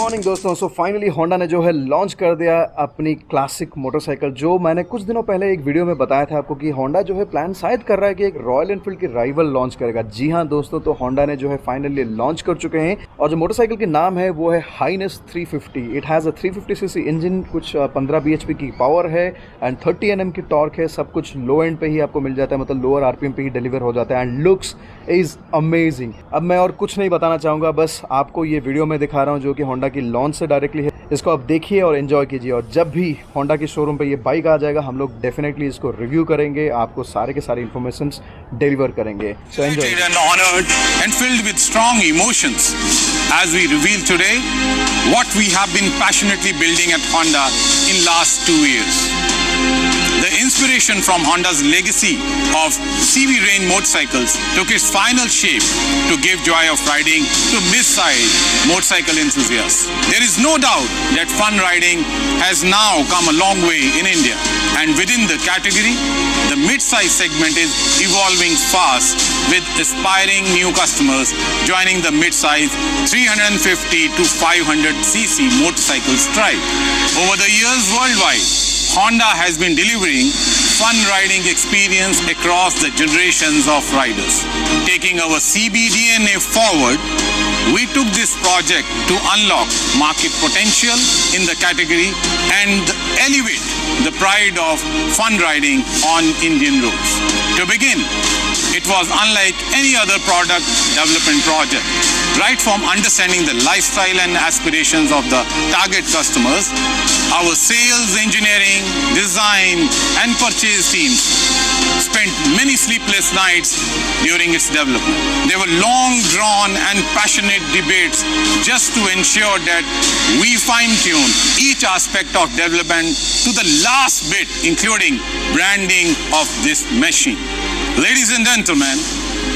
Morning दोस्तों। So finally Honda ने जो है लॉन्च कर दिया अपनी क्लासिक मोटरसाइकिल, जो मैंने कुछ दिनों पहले एक वीडियो में बताया था आपको कि होंडा जो है प्लान शायद कर रहा है कि एक रॉयल एनफील्ड की राइवल लॉन्च करेगा। जी हाँ दोस्तों, तो होंडा ने जो है फाइनली लॉन्च कर चुके हैं और जो मोटरसाइकिल की नाम है वो है H'ness 350। It has a 350cc engine, कुछ 15 bhp की पावर है एंड 30 Nm की टॉर्क है। सब कुछ लो एंड पे ही आपको मिल जाता है, मतलब लोअर आरपीएम पे ही डिलीवर हो जाता है एंड लुक्स इज़ अमेजिंग। अब मैं और कुछ नहीं बताना चाहूँगा, बस आपको ये वीडियो में दिखा रहा हूँ जो कि होंडा की लॉन्च से डायरेक्टली है। इसको आप देखिए और एंजॉय कीजिए, और जब भी होंडा के शोरूम पे ये बाइक आ जाएगा हम लोग डेफिनेटली इसको रिव्यू करेंगे, आपको सारे के सारे इन्फॉर्मेशंस डिलीवर करेंगे। So enjoy. And honored and filled with strong emotions as we reveal today what we have been passionately building at Honda in last 2 years. The inspiration from Honda's legacy of CB range motorcycles took its final shape to give joy of riding to mid-size motorcycle enthusiasts. There is no doubt that fun riding has now come a long way in India, and within the category, the mid-size segment is evolving fast with aspiring new customers joining the mid-size 350 to 500cc motorcycle stride. Over the years worldwide, Honda has been delivering fun riding experience across the generations of riders. Taking our CB DNA forward, we took this project to unlock market potential in the category and elevate the pride of fun riding on Indian roads. To begin, it was unlike any other product development project. Right from understanding the lifestyle and aspirations of the target customers, our sales, engineering, design and purchase teams spent many sleepless nights during its development. There were long drawn and passionate debates just to ensure that we fine-tune each aspect of development to the last bit, including branding of this machine. Ladies and gentlemen,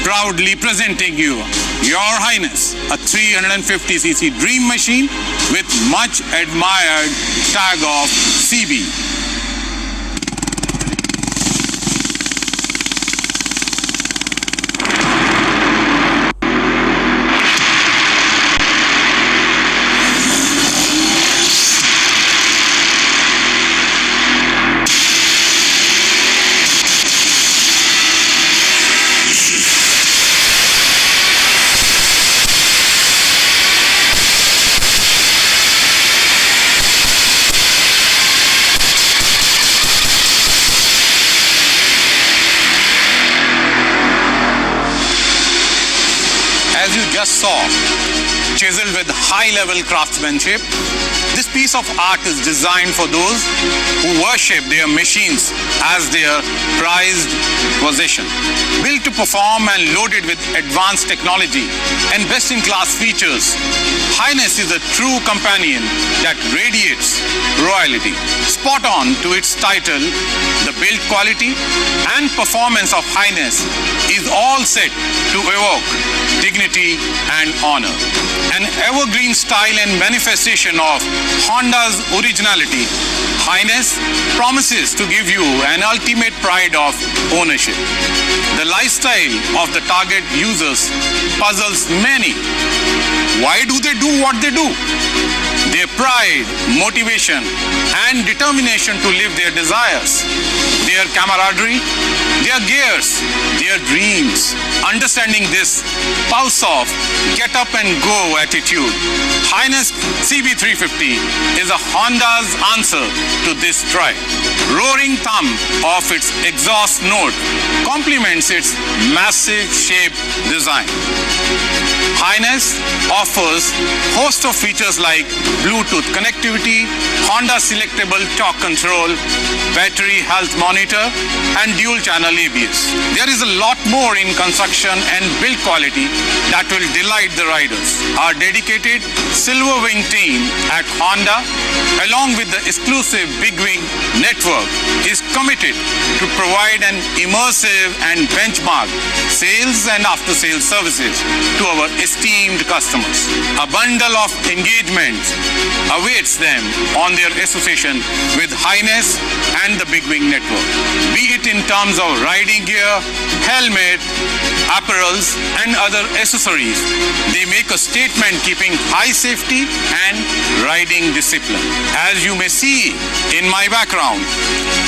proudly presenting you Your Highness, a 350cc dream machine with much admired tag of CB. As you just saw, chiseled with high-level craftsmanship, this piece of art is designed for those who worship their machines as their prized possession. Built to perform and loaded with advanced technology and best-in-class features, Highness is a true companion that radiates royalty. Spot on to its title, the build quality and performance of Highness is all set to evoke dignity and honor. An evergreen style and manifestation of Honda's originality, Highness promises to give you an ultimate pride of ownership. The lifestyle of the target users puzzles many. Why do they do what they do? Their pride, motivation, and determination to live their desires, their camaraderie, their gears, their dreams. Understanding this pulse of get up and go attitude, Highness CB350 is a Honda's answer to this drive. Roaring thumb of its exhaust note complements its massive shape design. Highness offers host of features like Bluetooth connectivity, Honda selectable torque control, battery health monitor, and dual channel ABS. There is a lot more in construction and build quality that will delight the riders. Our dedicated Silver Wing team at Honda, along with the exclusive Big Wing network, is committed to provide an immersive and benchmark sales and after-sales services to our esteemed customers. A bundle of engagements awaits them on their association with Highness and the Big Wing network. Be it in terms of riding gear, helmet, apparels and other accessories. They make a statement keeping high safety and riding discipline. As you may see in my background,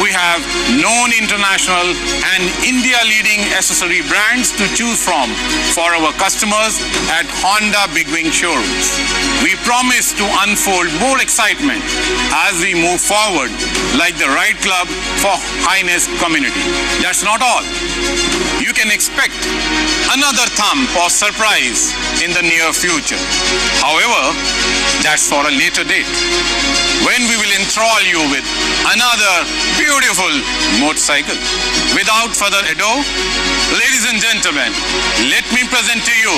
we have known international and India leading accessory brands to choose from for our customers at Honda Big Wing showrooms. We promise to unfold more excitement as we move forward like the Ride Club for Highness community. That's not all. You can expect another thump or surprise in the near future. However, that's for a later date, when we will enthrall you with another beautiful motorcycle. Without further ado, ladies and gentlemen, let me present to you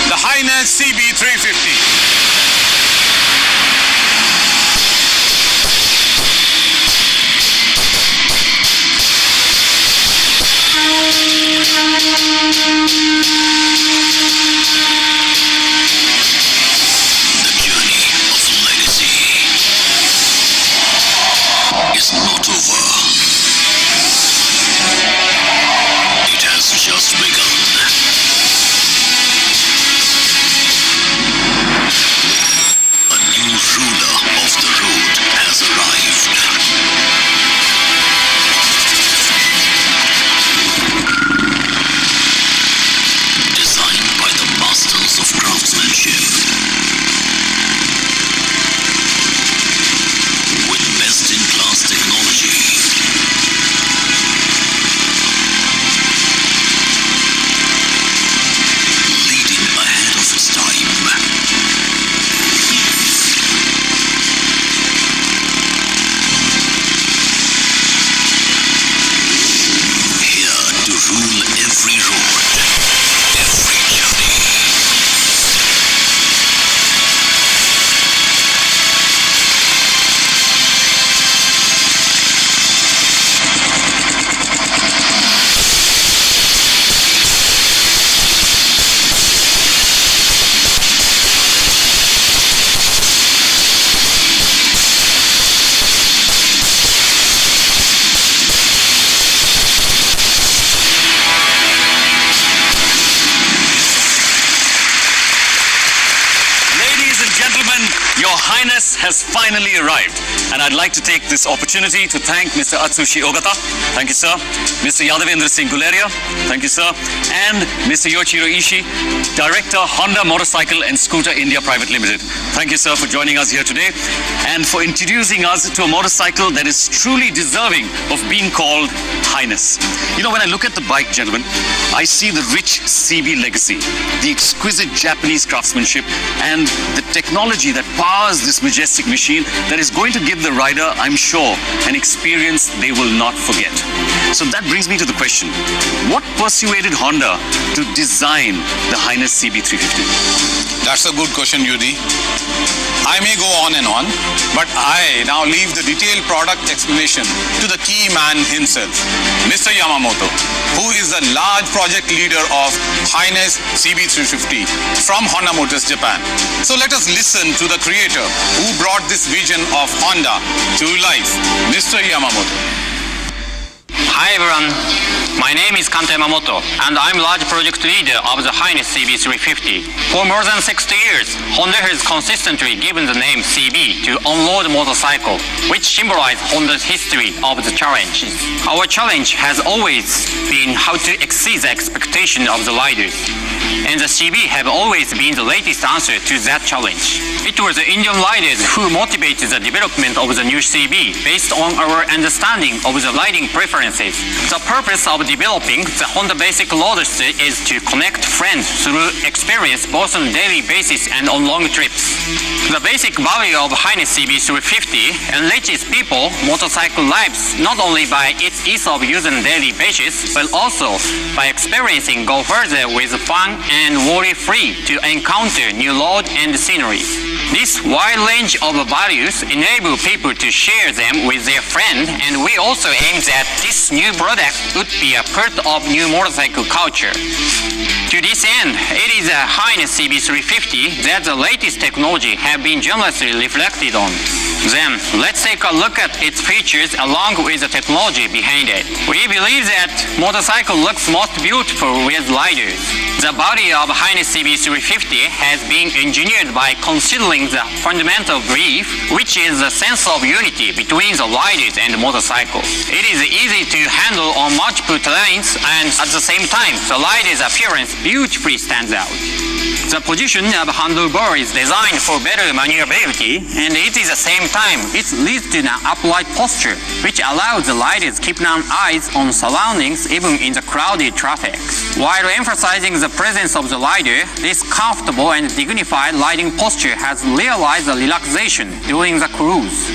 the Highness CB350. The journey of legacy is not over. It has just begun. A new ruler of the road has arrived. Designed by the masters of craftsmanship, with best-in-class technology, leading ahead of its time. Here to rule every road, every journey. Ladies and gentlemen, Your Highness has finally arrived, and I'd like to take this opportunity to thank Mr. Atsushi Ogata. Thank you, sir. Mr. Yadavendra Singh Guleria. Thank you, sir. And Mr. Yoichiro Ishii, Director, Honda Motorcycle and Scooter India Private Limited. Thank you, sir, for joining us here today and for introducing us to a motorcycle that is truly deserving of being called Highness. You know, when I look at the bike, gentlemen, I see the rich CB legacy, the exquisite Japanese craftsmanship, and the technology that powers this majestic machine that is going to give the rider, I'm sure, an experience they will not forget. So that brings me to the question, what persuaded Honda to design the Highness CB350? That's a good question, Yudi. I may go on and on, but I now leave the detailed product explanation to the key man himself, Mr. Yamamoto, who is the large project leader of Highness CB350 from Honda Motors Japan. So let us listen to the creator who brought this vision of Honda to life, Mr. Yamamoto. Hi everyone, my name is Kanta Yamamoto and I'm large project leader of the Highness CB350. For more than 60 years, Honda has consistently given the name CB to on-road motorcycle, which symbolizes Honda's history of the challenges. Our challenge has always been how to exceed the expectation of the riders. And the CB have always been the latest answer to that challenge. It was the Indian riders who motivated the development of the new CB based on our understanding of the riding preferences. The purpose of developing the Honda Basic Roadster is to connect friends through experience both on a daily basis and on long trips. The basic value of Highness CB350 enriches people motorcycle lives not only by its ease of use on a daily basis, but also by experiencing go further with fun and worry-free to encounter new road and scenery. This wide range of values enable people to share them with their friends, and we also aim that this new product would be a part of new motorcycle culture. To this end, it is a Highness CB350 that the latest technology have been generously reflected on. Then, let's take a look at its features along with the technology behind it. We believe that motorcycle looks most beautiful with lidars. The body of Highness CB350 has been engineered by considering the fundamental belief, which is the sense of unity between the lidars and the motorcycle. It is easy to handle on multiple terrains, and at the same time, the lidar's appearance beautifully stands out. The position of handlebar is designed for better maneuverability, and it is at the same time, it leads to an upright posture, which allows the riders keep an eyes on surroundings even in the crowded traffic. While emphasizing the presence of the rider, this comfortable and dignified riding posture has realized a relaxation during the cruise.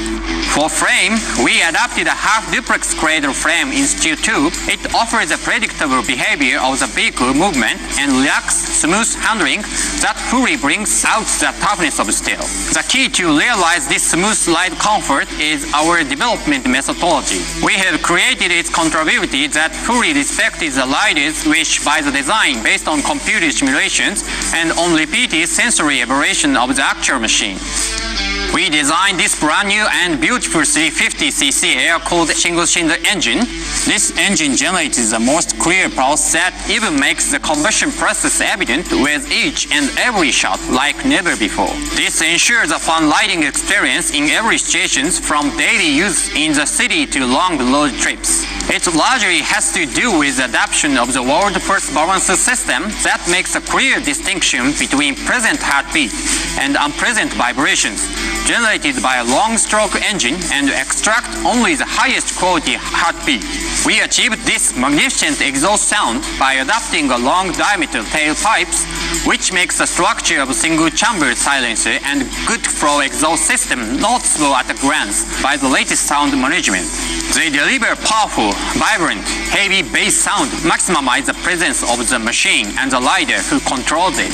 For frame, we adapted a half-duplex cradle frame in steel tube. It offers a predictable behavior of the vehicle movement and relaxed, smooth handling that fully brings out the toughness of steel. The key to realize this smooth ride comfort is our development methodology. We have created its controllability that fully respects the rider's wish by the design based on computer simulations and on repeated sensory evaluation of the actual machine. We designed this brand new and beautiful 350cc air-cooled single-cylinder engine. This engine generates the most clear pulse that even makes the combustion process evident with each and every shot like never before. This ensures a fun riding experience in every situation, from daily use in the city to long road trips. It largely has to do with the adoption of the world's first balance system that makes a clear distinction between present heartbeat and unpresent vibrations, generated by a long-stroke engine, and extract only the highest quality heartbeat. We achieved this magnificent exhaust sound by adopting a long-diameter tailpipes, which makes the structure of a single-chamber silencer and good flow exhaust system noticeable at a glance by the latest sound management. They deliver powerful, vibrant, heavy bass sound, maximize the presence of the machine and the rider who controls it.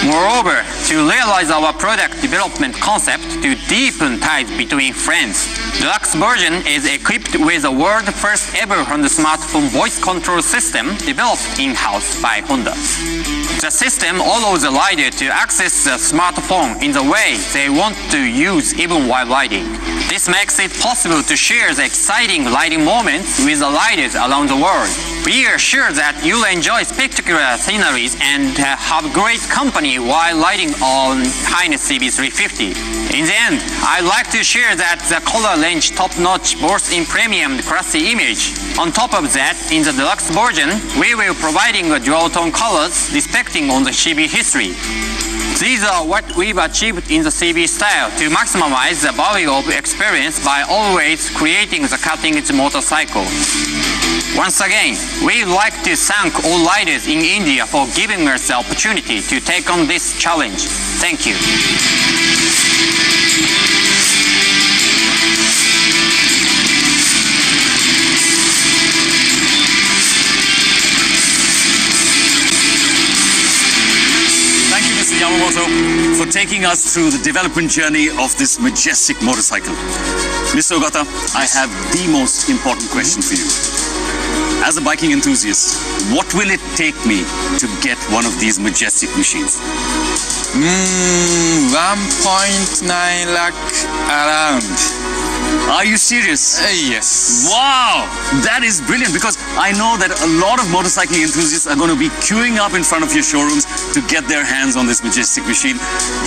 Moreover, to realize our product development concept to deepen ties between friends, Deluxe version is equipped with the world's first ever Honda smartphone voice control system developed in-house by Honda. The system allows the rider to access the smartphone in the way they want to use even while riding. This makes it possible to share the exciting riding moments with the riders around the world. We are sure that you'll enjoy spectacular sceneries and have great company while riding on Highness CB350. In the end, I'd like to share that the color range top-notch both in premium and classy image. On top of that, in the deluxe version, we will providing a dual-tone colors respecting on the CB history. These are what we've achieved in the CB style to maximize the value of experience by always creating the cutting-edge motorcycle. Once again, we'd like to thank all riders in India for giving us the opportunity to take on this challenge. Thank you. Thank you, Mr. Yamamoto, for taking us through the development journey of this majestic motorcycle. Mr. Ogata, I have the most important question for you. As a biking enthusiast, what will it take me to get one of these majestic machines? 1.9 lakh around. Are you serious? Yes. Wow, that is brilliant, because I know that a lot of motorcycling enthusiasts are going to be queuing up in front of your showrooms to get their hands on this majestic machine.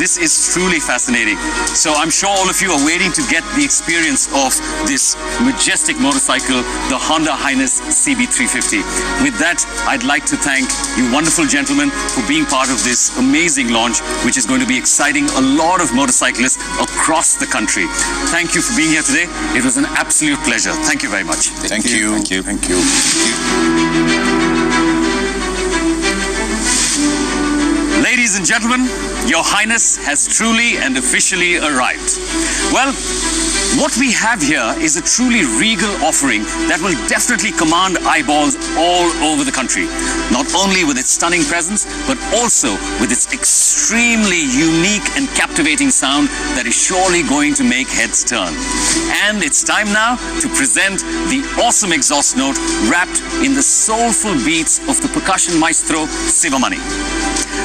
This is truly fascinating. So I'm sure all of you are waiting to get the experience of this majestic motorcycle, the Honda Highness CB350. With that, I'd like to thank you wonderful gentlemen for being part of this amazing launch, which is going to be exciting a lot of motorcyclists across the country. Thank you for being here today. It was an absolute pleasure. Thank you very much. Thank you. Thank you. Thank you. Ladies and gentlemen, Your Highness has truly and officially arrived. Well, what we have here is a truly regal offering that will definitely command eyeballs all over the country. Not only with its stunning presence, but also with its extremely unique and captivating sound that is surely going to make heads turn. And it's time now to present the awesome exhaust note wrapped in the soulful beats of the percussion maestro Sivamani.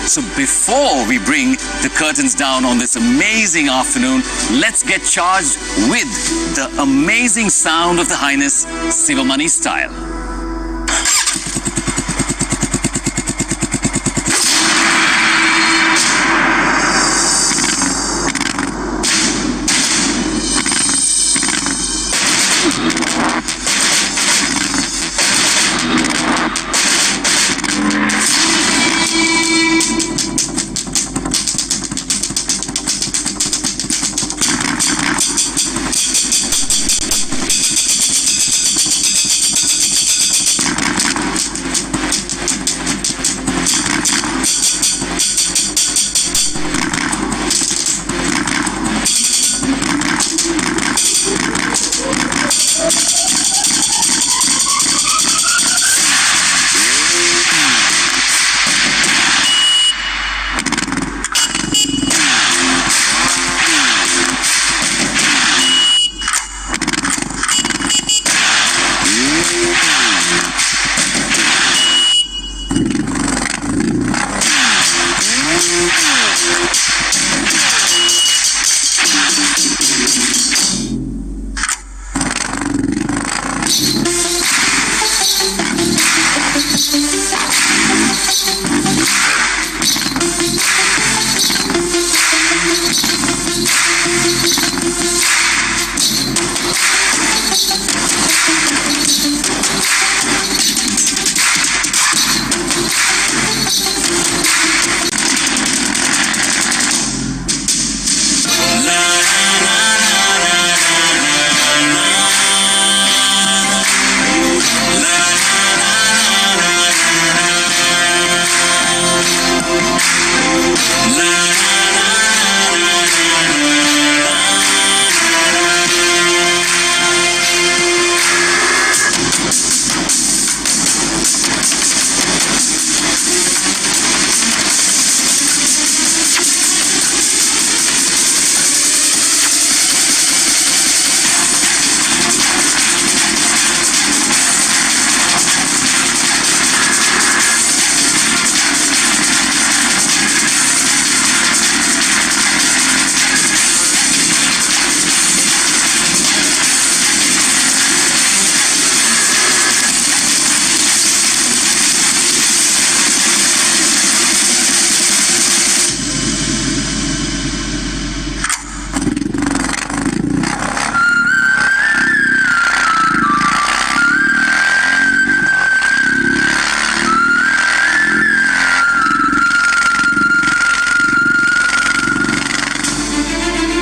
So before we bring the curtains down on this amazing afternoon, let's get charged with the amazing sound of the Highness Sivamani style.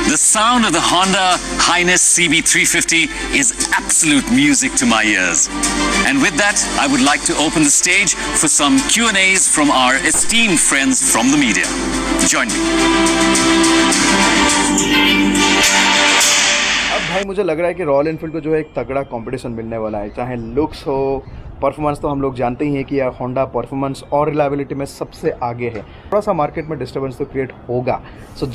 The sound of the Honda Highness CB350 is absolute music to my ears. And with that, I would like to open the stage for some Q&As from our esteemed friends from the media. Join me. अब भाई मुझे लग रहा है कि royal Enfield को जो है एक तगड़ा कंपटीशन मिलने वाला है, चाहे लुक्स हो, परफॉर्मेंस तो हम लोग जानते ही हैं कि यार होंडा परफॉर्मेंस और रिलायबिलिटी में सबसे आगे है। थोड़ा सा मार्केट में डिस्टर्बेंस तो क्रिएट होगा। सो